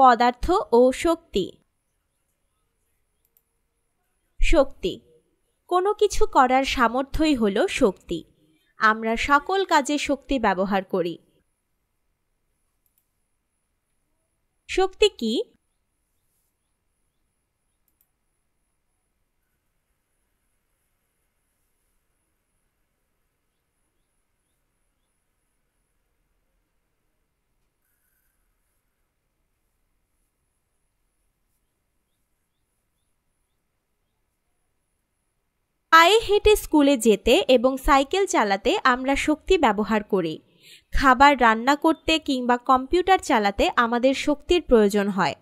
পদার্থ ও শক্তি। শক্তি কোনো কিছু করার সামর্থ্যই হলো শক্তি। আমরা সকল কাজে শক্তি ব্যবহার করি। শক্তি কি? পায়ে হেঁটে স্কুলে যেতে এবং সাইকেল চালাতে আমরা শক্তি ব্যবহার করি। খাবার রান্না করতে কিংবা কম্পিউটার চালাতে আমাদের শক্তির প্রয়োজন হয়।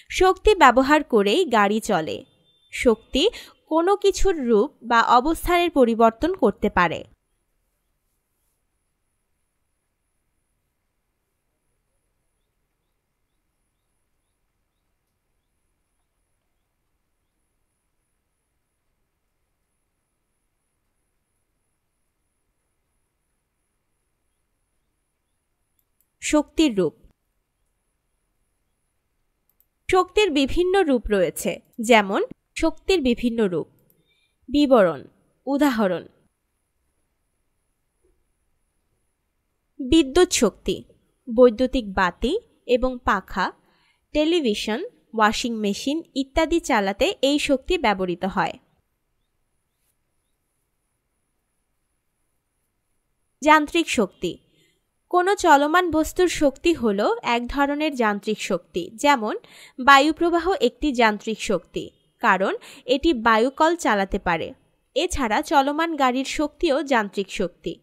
শক্তি ব্যবহার করেই গাড়ি চলে। শক্তি কোনো কিছুর রূপ বা অবস্থানের পরিবর্তন করতে পারে। শক্তির রূপ। শক্তির বিভিন্ন রূপ রয়েছে, যেমন শক্তির বিভিন্ন রূপ। বিবরণ। উদাহরণ: বিদ্যুৎ শক্তি, বৈদ্যুতিক বাতি এবং পাখা, টেলিভিশন, ওয়াশিং মেশিন ইত্যাদি চালাতে এই শক্তি ব্যবহৃত হয়। যান্ত্রিক শক্তি কোনো চলমান বস্তুর শক্তি হল এক ধরনের যান্ত্রিক শক্তি, যেমন বায়ুপ্রবাহ একটি যান্ত্রিক শক্তি, কারণ এটি বায়ুকল চালাতে পারে। এছাড়া চলমান গাড়ির শক্তিও যান্ত্রিক শক্তি।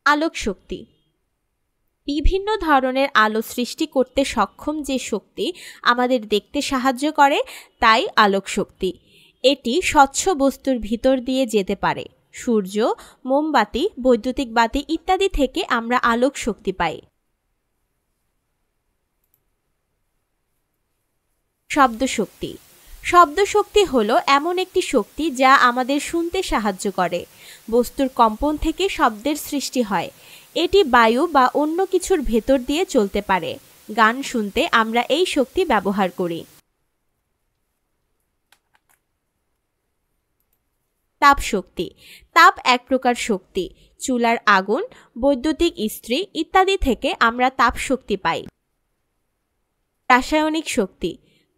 আলোক শক্তি বিভিন্ন ধরনের আলো সৃষ্টি করতে সক্ষম যে শক্তি আমাদের দেখতে সাহায্য করে তাই আলোক শক্তি। এটি স্বচ্ছ বস্তুর ভিতর দিয়ে যেতে পারে। সূর্য, মোমবাতি, বৈদ্যুতিক বাতি ইত্যাদি থেকে আমরা আলোক শক্তি পাই। শব্দ শক্তি। শব্দ শক্তি হলো এমন একটি শক্তি যা আমাদের শুনতে সাহায্য করে। বস্তুর কম্পন থেকে শব্দের সৃষ্টি হয়। এটি বায়ু বা অন্য কিছুর ভেতর দিয়ে চলতে পারে। গান শুনতে আমরা এই শক্তি ব্যবহার করি। তাপ শক্তি। তাপ এক প্রকার শক্তি। চুলার আগুন, বৈদ্যুতিক ইস্ত্রি ইত্যাদি থেকে আমরা তাপ শক্তি পাই। রাসায়নিক শক্তি।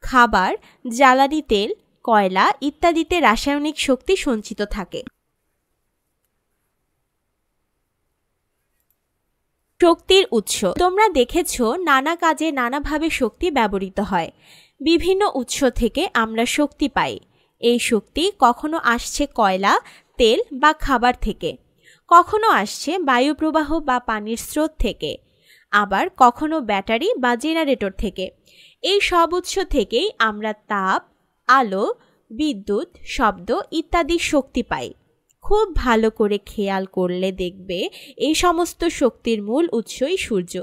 খাবার, জ্বালানি তেল, কয়লা ইত্যাদিতে রাসায়নিক শক্তি সঞ্চিত থাকে। শক্তির উৎস। তোমরা দেখেছো নানা কাজে নানাভাবে শক্তি ব্যবহৃত হয়। বিভিন্ন উৎস থেকে আমরা শক্তি পাই। এই শক্তি কখনো আসছে কয়লা, তেল বা খাবার থেকে, কখনো আসছে বায়ুপ্রবাহ বা পানির স্রোত থেকে, আবার কখনো ব্যাটারি বা জেনারেটর থেকে। এই সব উৎস থেকেই আমরা তাপ, আলো, বিদ্যুৎ, শব্দ ইত্যাদি শক্তি পাই। খুব ভালো করে খেয়াল করলে দেখবে এই সমস্ত শক্তির মূল উৎসই সূর্য।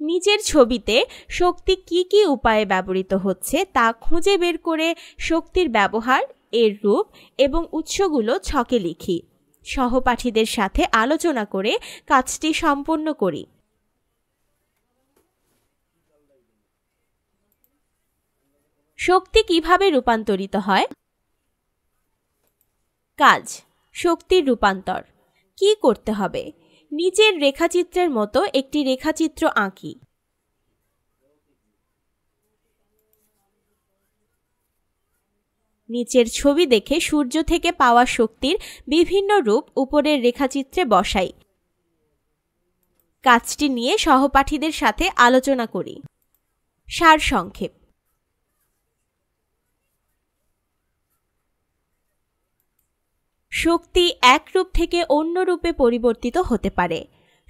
নিচের ছবিতে শক্তি কি কি উপায়ে ব্যবহৃত হচ্ছে তা খুঁজে বের করে শক্তির ব্যবহার, এর রূপ এবং উৎসগুলো ছকে লিখি। সহপাঠীদের সাথে আলোচনা করে কাজটি সম্পন্ন করি। শক্তি কিভাবে রূপান্তরিত হয়? কাজ। শক্তির রূপান্তর। কি করতে হবে? নিচের রেখাচিত্রের মতো একটি রেখাচিত্র আঁকি। নিচের ছবি দেখে সূর্য থেকে পাওয়া শক্তির বিভিন্ন রূপ উপরের রেখাচিত্রে বসাই। কাজটি নিয়ে সহপাঠীদের সাথে আলোচনা করি। সারসংক্ষেপ। শক্তি এক রূপ থেকে অন্য রূপে পরিবর্তিত হতে পারে।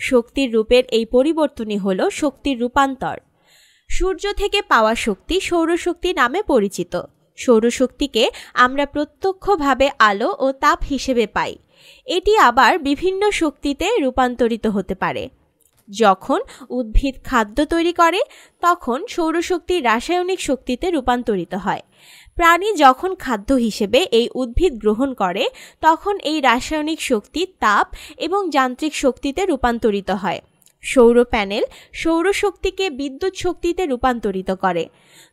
শক্তির রূপের এই পরিবর্তনই হল শক্তির রূপান্তর। সূর্য থেকে পাওয়া শক্তি সৌরশক্তি নামে পরিচিত। সৌরশক্তিকে আমরা প্রত্যক্ষভাবে আলো ও তাপ হিসেবে পাই। এটি আবার বিভিন্ন শক্তিতে রূপান্তরিত হতে পারে। যখন উদ্ভিদ খাদ্য তৈরি করে তখন সৌরশক্তি রাসায়নিক শক্তিতে রূপান্তরিত হয়। প্রাণী যখন খাদ্য হিসেবে এই উদ্ভিদ গ্রহণ করে তখন এই রাসায়নিক শক্তি তাপ এবং যান্ত্রিক শক্তিতে রূপান্তরিত হয়। সৌর প্যানেল সৌরশক্তিকে বিদ্যুৎ শক্তিতে রূপান্তরিত করে।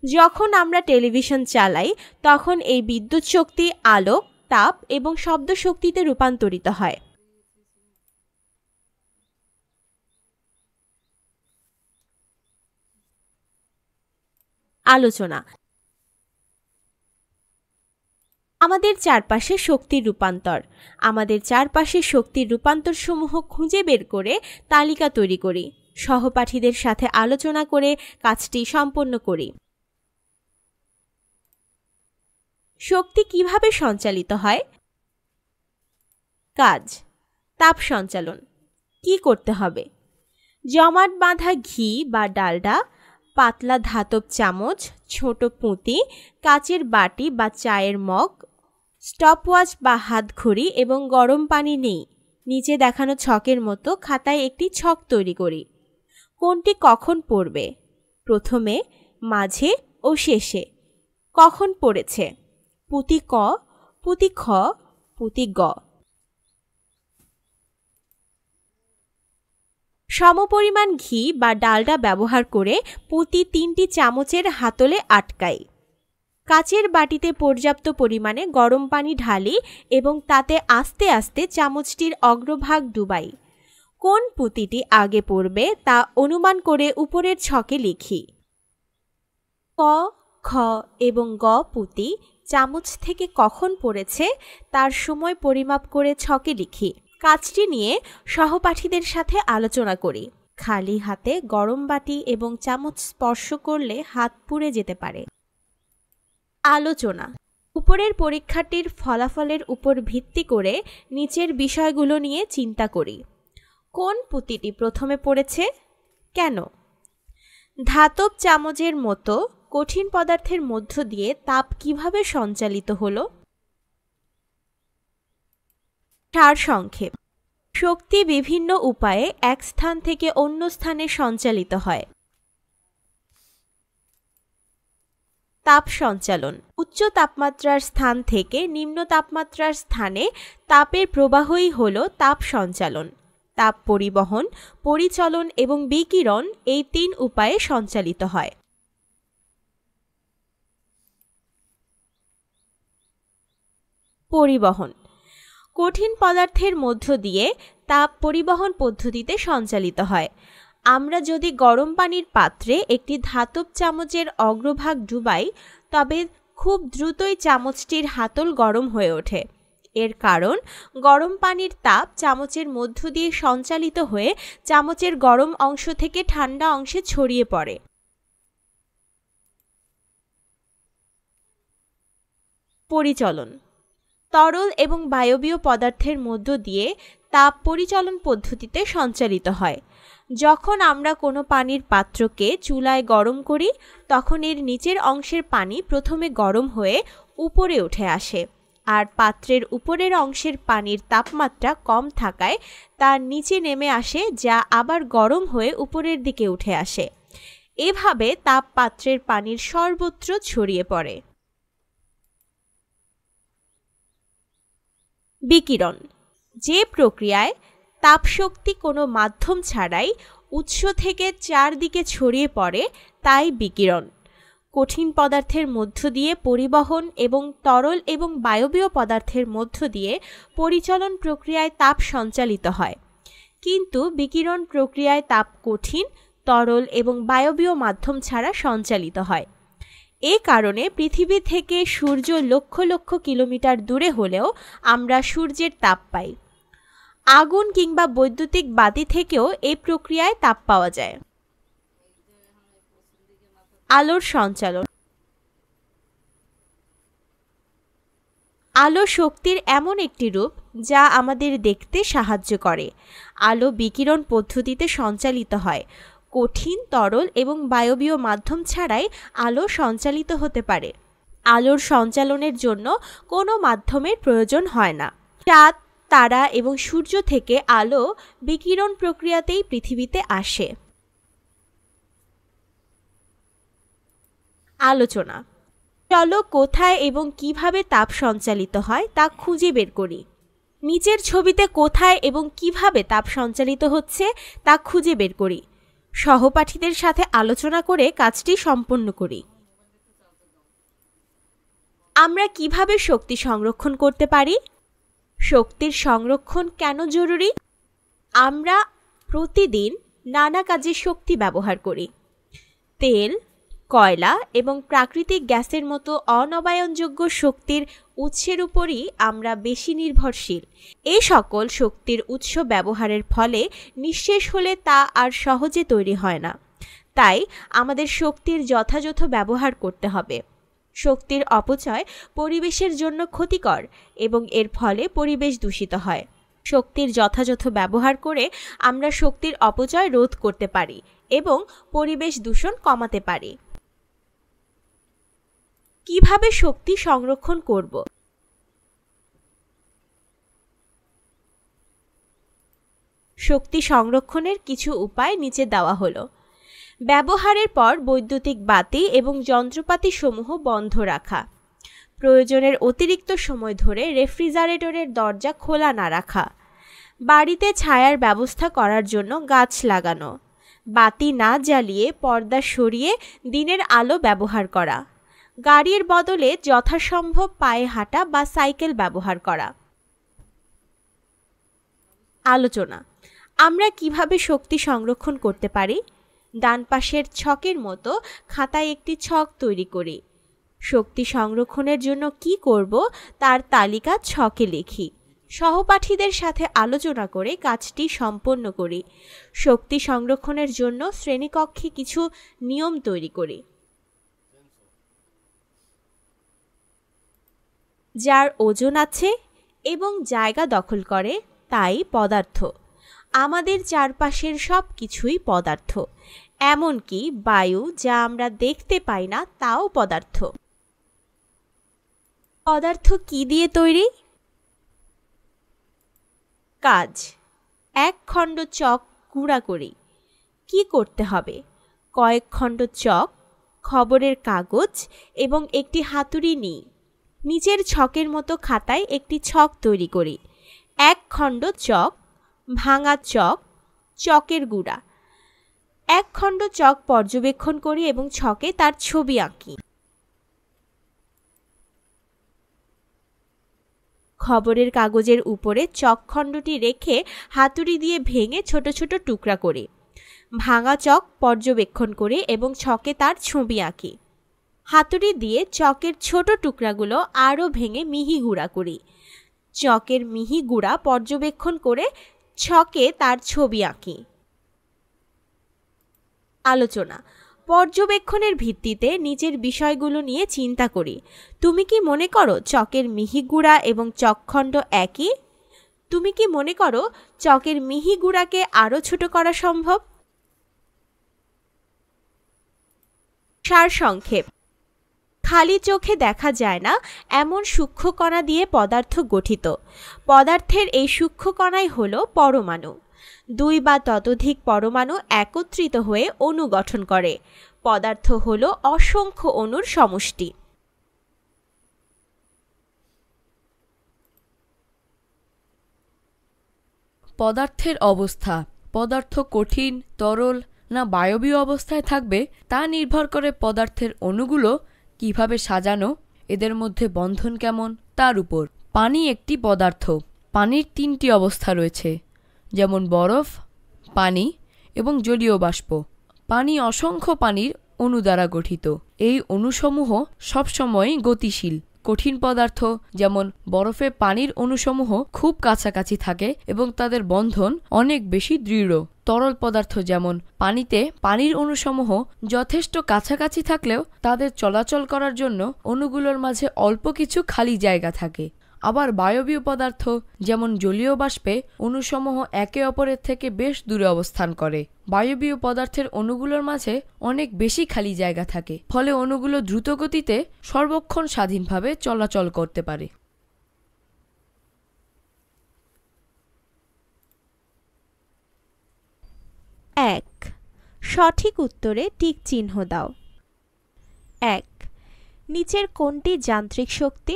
যখন আমরা টেলিভিশন চালাই তখন এই বিদ্যুৎ শক্তি আলোক, তাপ এবং শব্দ শক্তিতে রূপান্তরিত হয়। আলোচনা। আমাদের চারপাশে শক্তির রূপান্তর। আমাদের চারপাশে শক্তির রূপান্তরসমূহ খুঁজে বের করে তালিকা তৈরি করি। সহপাঠীদের সাথে আলোচনা করে কাজটি সম্পন্ন করি। শক্তি কিভাবে সঞ্চালিত হয়? কাজ: তাপ সঞ্চালন। কি করতে হবে? জমাট বাঁধা ঘি বা ডালডা, পাতলা ধাতব চামচ, ছোট পুঁতি, কাচের বাটি বা চায়ের মগ, স্টপওয়াচ বা হাতঘড়ি এবং গরম পানি নেই। নিচে দেখানো ছকের মতো খাতায় একটি ছক তৈরি করি। কোনটি কখন পড়বে? প্রথমে, মাঝে ও শেষে। কখন পড়েছে? পুঁতি ক, পুঁতি খ, পুঁতি গ। সমপরিমাণ ঘি বা ডালডা ব্যবহার করে পুঁতি 3টি চামচের হাতলে আটকাই। কাচের বাটিতে পর্যাপ্ত পরিমাণে গরম পানি ঢালি এবং তাতে আস্তে আস্তে চামচটির অগ্রভাগ ডুবাই। কোন পুঁতিটি আগে পড়বে তা অনুমান করে উপরের ছকে লিখি। ক, খ এবং গ পুঁতি চামচ থেকে কখন পড়েছে তার সময় পরিমাপ করে ছকে লিখি। কাজটি নিয়ে সহপাঠীদের সাথে আলোচনা করি। খালি হাতে গরম বাটি এবং চামচ স্পর্শ করলে হাত পুড়ে যেতে পারে। আলোচনা। উপরের পরীক্ষাটির ফলাফলের উপর ভিত্তি করে নিচের বিষয়গুলো নিয়ে চিন্তা করি। কোন পুঁতিটি প্রথমে পড়েছে? কেন? ধাতব চামচের মতো কঠিন পদার্থের মধ্য দিয়ে তাপ কিভাবে সঞ্চালিত হলো? সারসংক্ষেপ: শক্তি বিভিন্ন উপায়ে এক স্থান থেকে অন্য স্থানে সঞ্চালিত হয়। তাপ সঞ্চালন: উচ্চ তাপমাত্রার স্থান থেকে নিম্ন তাপমাত্রার স্থানে তাপের প্রবাহই হল তাপ সঞ্চালন। তাপ পরিবহন, পরিচলন এবং বিকিরণ এই 3 উপায়ে সঞ্চালিত হয়। পরিবহন: কঠিন পদার্থের মধ্য দিয়ে তাপ পরিবহন পদ্ধতিতে সঞ্চালিত হয়। আমরা যদি গরম পানির পাত্রে একটি ধাতব চামচের অগ্রভাগ ডুবাই তবে খুব দ্রুতই চামচটির হাতল গরম হয়ে ওঠে। এর কারণ গরম পানির তাপ চামচের মধ্য দিয়ে সঞ্চালিত হয়ে চামচের গরম অংশ থেকে ঠান্ডা অংশে ছড়িয়ে পড়ে। পরিচলন: তরল এবং বায়বীয় পদার্থের মধ্য দিয়ে তাপ পরিচলন পদ্ধতিতে সঞ্চালিত হয়। যখন আমরা কোনো পানির পাত্রকে চুলায় গরম করি তখন এর নিচের অংশের পানি প্রথমে গরম হয়ে উপরে উঠে আসে, আর পাত্রের উপরের অংশের পানির তাপমাত্রা কম থাকায় তা নিচে নেমে আসে, যা আবার গরম হয়ে উপরের দিকে উঠে আসে। এভাবে তাপ পাত্রের পানির সর্বত্র ছড়িয়ে পড়ে। বিকিরণ: যে প্রক্রিয়ায় তাপশক্তি কোনো মাধ্যম ছাড়াই উৎস থেকে চারদিকে ছড়িয়ে পড়ে তাই বিকিরণ। কঠিন পদার্থের মধ্য দিয়ে পরিবহন এবং তরল এবং বায়বীয় পদার্থের মধ্য দিয়ে পরিচলন প্রক্রিয়ায় তাপ সঞ্চালিত হয়, কিন্তু বিকিরণ প্রক্রিয়ায় তাপ কঠিন, তরল এবং বায়বীয় মাধ্যম ছাড়া সঞ্চালিত হয়। এ কারণে পৃথিবী থেকে সূর্য লক্ষ লক্ষ কিলোমিটার দূরে হলেও আমরা সূর্যের তাপ পাই। আগুন কিংবা বৈদ্যুতিক বাতি থেকেও এই প্রক্রিয়ায় তাপ পাওয়া যায়। আলোর সঞ্চালন: আলো শক্তির এমন একটি রূপ যা আমাদের দেখতে সাহায্য করে। আলো বিকিরণ পদ্ধতিতে সঞ্চালিত হয়। কঠিন, তরল এবং বায়বীয় মাধ্যম ছাড়াই আলো সঞ্চালিত হতে পারে। আলোর সঞ্চালনের জন্য কোনো মাধ্যমের প্রয়োজন হয় না। চাঁদ, তারা এবং সূর্য থেকে আলো বিকিরণ প্রক্রিয়াতেই পৃথিবীতে আসে। আলোচনা: চলো কোথায় এবং কিভাবে তাপ সঞ্চালিত হয় তা খুঁজে বের করি। নিচের ছবিতে কোথায় এবং কিভাবে তাপ সঞ্চালিত হচ্ছে তা খুঁজে বের করি। সহপাঠীদের সাথে আলোচনা করে কাজটি সম্পন্ন করি। আমরা কিভাবে শক্তি সংরক্ষণ করতে পারি? শক্তির সংরক্ষণ কেন জরুরি? আমরা প্রতিদিন নানা কাজে শক্তি ব্যবহার করি। তেল, কয়লা এবং প্রাকৃতিক গ্যাসের মতো অনবায়নযোগ্য শক্তির উৎসের উপরই আমরা বেশি নির্ভরশীল। এই সকল শক্তির উৎস ব্যবহারের ফলে নিঃশেষ হলে তা আর সহজে তৈরি হয় না। তাই আমাদের শক্তির যথাযথ ব্যবহার করতে হবে। শক্তির অপচয় পরিবেশের জন্য ক্ষতিকর এবং এর ফলে পরিবেশ দূষিত হয়। শক্তির যথাযথ ব্যবহার করে আমরা শক্তির অপচয় রোধ করতে পারি এবং পরিবেশ দূষণ কমাতে পারি। কিভাবে শক্তি সংরক্ষণ করব? শক্তি সংরক্ষণের কিছু উপায় নিচে দেওয়া হলো। ব্যবহারের পর বৈদ্যুতিক বাতি এবং যন্ত্রপাতি সমূহ বন্ধ রাখা। প্রয়োজনের অতিরিক্ত সময় ধরে রেফ্রিজারেটরের দরজা খোলা না রাখা। বাড়িতে ছায়ার ব্যবস্থা করার জন্য গাছ লাগানো। বাতি না জ্বালিয়ে পর্দা সরিয়ে দিনের আলো ব্যবহার করা। গাড়ির বদলে যথাসম্ভব পায়ে হাঁটা বা সাইকেল ব্যবহার করা। আলোচনা। আমরা কিভাবে শক্তি সংরক্ষণ করতে পারি? ডান পাশের ছকের মতো খাতায় একটি ছক তৈরি করি। শক্তি সংরক্ষণের জন্য কি করব তার তালিকা ছকে লিখি। সহপাঠীদের সাথে আলোচনা করে কাজটি সম্পন্ন করি। শক্তি সংরক্ষণের জন্য শ্রেণীকক্ষে কিছু নিয়ম তৈরি করি। যার ওজন আছে এবং জায়গা দখল করে তাই পদার্থ। আমাদের চারপাশের সব কিছুই পদার্থ, এমনকি বায়ু যা আমরা দেখতে পাই না তাও পদার্থ। পদার্থ কি দিয়ে তৈরি? কাজ। এক খণ্ড চক গুঁড়া করি। কি করতে হবে? কয়েক খণ্ড চক, খবরের কাগজ এবং একটি হাতুড়ি নিই। নিচের ছকের মতো খাতায় একটি ছক তৈরি করি। এক খণ্ড চক, ভাঙা চক, চকের গুঁড়া। এক খণ্ড চক পর্যবেক্ষণ করি এবং ছকে তার ছবি আঁকি। খবরের কাগজের উপরে চক খণ্ডটি রেখে হাতুড়ি দিয়ে ভেঙে ছোট ছোট টুকরা করি। ভাঙা চক পর্যবেক্ষণ করি এবং ছকে তার ছবি আঁকি। হাতুড়ি দিয়ে চকের ছোট টুকরাগুলো আরও ভেঙে মিহি গুঁড়া করি। চকের মিহি গুঁড়া পর্যবেক্ষণ করে ছকে তার ছবি আঁকি। আলোচনা। পর্যবেক্ষণের ভিত্তিতে নিচের বিষয়গুলো নিয়ে চিন্তা করি। তুমি কি মনে করো চকের মিহি গুঁড়া এবং চকখণ্ড একই? তুমি কি মনে করো চকের মিহি গুঁড়াকে আরও ছোট করা সম্ভব? সারসংক্ষেপ। খালি চোখে দেখা যায় না এমন সূক্ষ্ম কণা দিয়ে পদার্থ গঠিত। পদার্থের এই সূক্ষ্ম কণাই হলো পরমাণু। দুই বা ততোধিক পরমাণু একত্রিত হয়ে অণু গঠন করে। পদার্থ হলো অসংখ্য অণুর সমষ্টি। পদার্থের অবস্থা। পদার্থ কঠিন, তরল না বায়বীয় অবস্থায় থাকবে তা নির্ভর করে পদার্থের অণুগুলো কিভাবে সাজানো, এদের মধ্যে বন্ধন কেমন তার উপর। পানি একটি পদার্থ। পানির তিনটি অবস্থা রয়েছে, যেমন বরফ, পানি এবং জলীয় বাষ্প। পানি অসংখ্য পানির অণু দ্বারা গঠিত। এই অণুসমূহ সবসময়ই গতিশীল। কঠিন পদার্থ যেমন বরফে পানির অণুসমূহ খুব কাছাকাছি থাকে এবং তাদের বন্ধন অনেক বেশি দৃঢ়। তরল পদার্থ যেমন পানিতে পানির অণুসমূহ যথেষ্ট কাছাকাছি থাকলেও তাদের চলাচল করার জন্য অণুগুলোর মাঝে অল্প কিছু খালি জায়গা থাকে। আবার বায়বীয় পদার্থ যেমন জলীয় বাষ্পে অণুসমূহ একে অপরের থেকে বেশ দূরে অবস্থান করে। বায়বীয় পদার্থের অণুগুলোর মাঝে অনেক বেশি খালি জায়গা থাকে, ফলে অণুগুলো দ্রুত গতিতে সর্বক্ষণ স্বাধীনভাবে চলাচল করতে পারে। 1. সঠিক উত্তরে টিক চিহ্ন দাও। 1. নিচের কোনটি যান্ত্রিক শক্তি?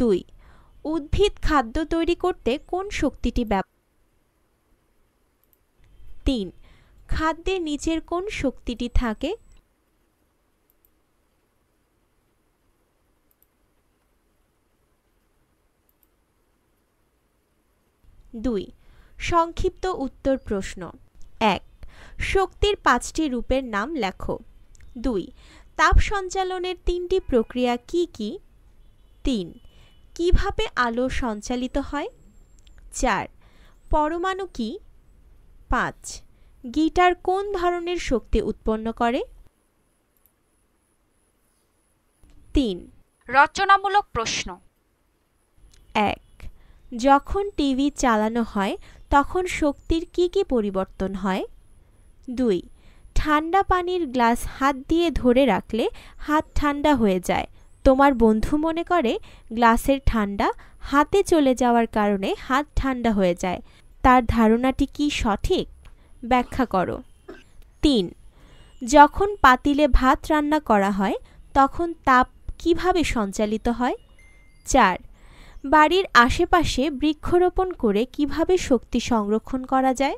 2. উদ্ভিদ খাদ্য তৈরি করতে কোন শক্তিটি ব্যবহার? 3. খাদ্যে নিচের কোন শক্তিটি থাকে? 2. সংক্ষিপ্ত উত্তর প্রশ্ন। 1. শক্তির 5টি রূপের নাম লেখো। 2. তাপ সঞ্চালনের 3টি প্রক্রিয়া কি কি? 3. কিভাবে আলো সঞ্চালিত হয়? 4. পরমাণু কি? 5. গিটার কোন ধরনের শক্তি উৎপন্ন করে? 3. রচনামূলক প্রশ্ন। 1. যখন টিভি চালানো হয় তখন শক্তির কি কি পরিবর্তন হয়? 2. ঠান্ডা পানির গ্লাস হাত দিয়ে ধরে রাখলে হাত ঠান্ডা হয়ে যায়। তোমার বন্ধু মনে করে গ্লাসের ঠান্ডা হাতে চলে যাওয়ার কারণে হাত ঠান্ডা হয়ে যায়। তার ধারণাটি কি সঠিক? ব্যাখ্যা করো। 3. যখন পাতিলে ভাত রান্না করা হয় তখন তাপ কিভাবে সঞ্চালিত হয়? 4. বাড়ির আশেপাশে বৃক্ষরোপণ করে কিভাবে শক্তি সংরক্ষণ করা যায়?